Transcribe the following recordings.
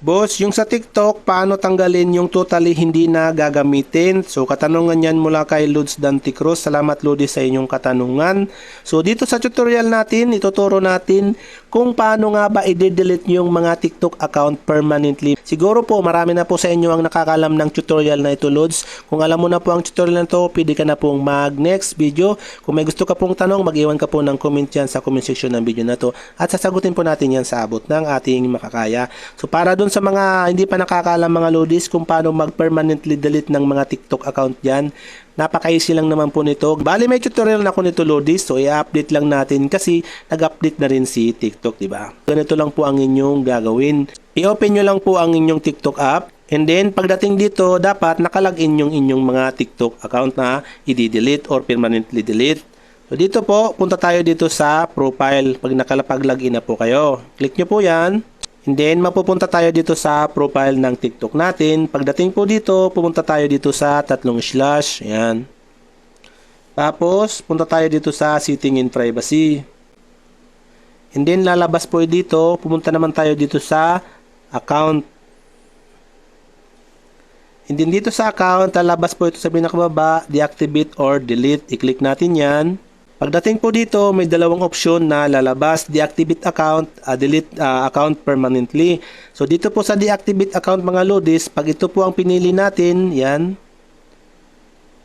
Boss, yung sa TikTok, paano tanggalin yung totally hindi na gagamitin? So, katanungan yan mula kay Lods Dante Cruz. Salamat, Lodi, sa inyong katanungan. So, dito sa tutorial natin, ituturo natin kung paano nga ba i-delete yung mga TikTok account permanently. Siguro po, marami na po sa inyo ang nakakalam ng tutorial na ito, Lods. Kung alam mo na po ang tutorial na ito, pwede ka na pong mag-next video. Kung may gusto ka pong tanong, mag-iwan ka po ng comment yan sa comment section ng video na to. At sasagutin po natin yan sa abot ng ating makakaya. So, para dun sa mga hindi pa nakakaalam mga lodis kung paano mag-permanently delete ng mga TikTok account dyan, napaka-easy lang naman po nito. Bali may tutorial na ako nito lodis, so i-update lang natin kasi nag-update na rin si TikTok, diba? Ganito lang po ang inyong gagawin. I-open nyo lang po ang inyong TikTok app, and then pagdating dito, dapat nakalagin yung inyong mga TikTok account na i-delete or permanently delete. So dito po, punta tayo dito sa profile pag nakalapag-login na po kayo. Click nyo po yan. And then, mapupunta tayo dito sa profile ng TikTok natin. Pagdating po dito, pumunta tayo dito sa tatlong slash. Ayan. Tapos, punta tayo dito sa setting and privacy. And then, lalabas po dito. Pumunta naman tayo dito sa account. And then, dito sa account, lalabas po ito sa pinakababa, deactivate or delete. I-click natin yan. Pagdating po dito, may dalawang opsyon na lalabas, deactivate account, delete account permanently. So dito po sa deactivate account mga lodis, pag ito po ang pinili natin, yan.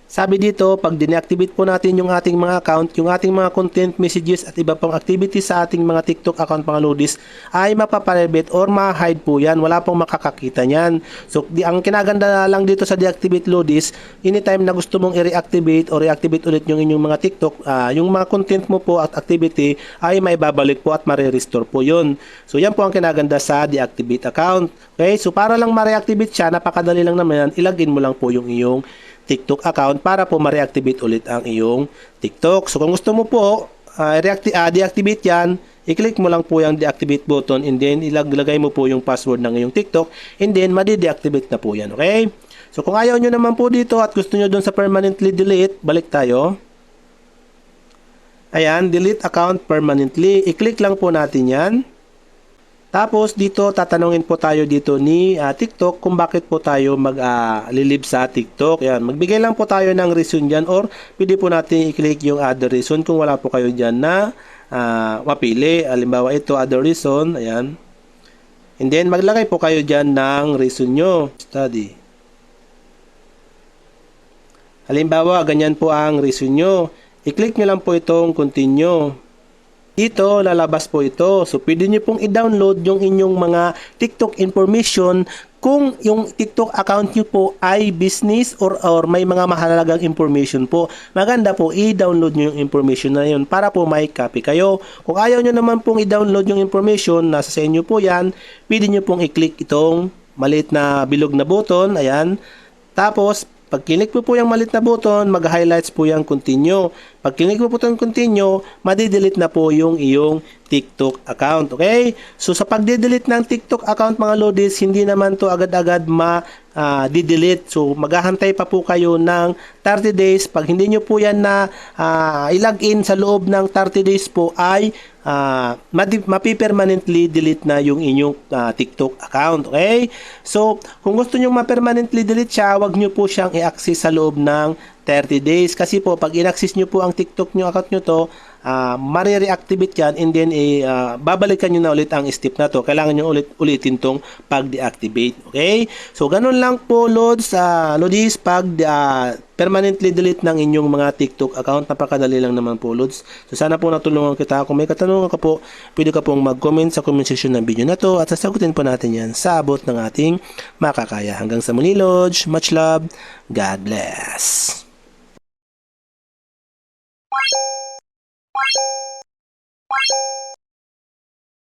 Sabi dito, pag deactivate po natin yung ating mga account, yung ating mga content, messages at iba pang activities sa ating mga TikTok account mga lodis ay mapaprivate or ma-hide po yan. Wala pong makakakita niyan. So, ang kinaganda lang dito sa deactivate lodis, anytime na gusto mong i-reactivate or reactivate ulit yung inyong mga TikTok, yung mga content mo po at activity ay maibabalik po at ma-restore po yun. So, yan po ang kinaganda sa deactivate account. Okay? So, para lang ma-reactivate siya, napakadali lang naman yan, ilagin mo lang po yung iyong TikTok account para po ma-reactivate ulit ang iyong TikTok. So kung gusto mo po deactivate yan, i-click mo lang po yung deactivate button and then ilagay mo po yung password ng iyong TikTok and then madi-deactivate na po yan. Okay? So kung ayaw nyo naman po dito at gusto nyo dun sa permanently delete, balik tayo. Ayan, delete account permanently. I-click lang po natin yan. Tapos dito tatanungin po tayo dito ni TikTok kung bakit po tayo mag-live sa TikTok. Yan, magbigay lang po tayo ng reason diyan or pwede po natin i-click yung other reason kung wala po kayo diyan na mapili. Halimbawa ito other reason, ayan. And then maglagay po kayo diyan ng reason nyo. Study. Halimbawa ganyan po ang reason nyo. I-click nyo lang po itong continue. Dito, lalabas po ito. So, pwede nyo pong i-download yung inyong mga TikTok information kung yung TikTok account nyo po ay business or may mga mahalagang information po. Maganda po, i-download nyo yung information na yun para po may copy kayo. Kung ayaw nyo naman pong i-download yung information, nasa sa inyo po yan, pwede nyo pong i-click itong maliit na bilog na button. Ayan. Tapos, pag click po yung maliit na button, mag-highlights po yung continue. Pag click po yung continue, madi-delete na po yung iyong TikTok account. Okay? So, sa pag-delete ng TikTok account mga lodis, hindi naman to agad-agad ma-delete. So, maghahantay pa po kayo ng 30 days. Pag hindi nyo po yan na i-login sa loob ng 30 days po, ay mapi-permanently delete na yung inyong TikTok account. Okay? So, kung gusto nyo ma-permanently delete siya, wag nyo po siyang i-access sa loob ng 30 days. Kasi po, pag in-access nyo po ang TikTok nyo account nyo to, mare-reactivate yan and then babalikan nyo na ulit ang step na to. Kailangan nyo ulitin tong pag-deactivate. Okay? So, ganun lang po, Lodis, pag permanently delete ng inyong mga TikTok account. Napakadali lang naman po, Lods. So, sana po natulungan kita. Kung may katanungan ka po, pwede ka pong mag-comment sa comment section ng video na to at sasagutin po natin yan sa abot ng ating makakaya. Hanggang sa muli, Lods. Much love. God bless.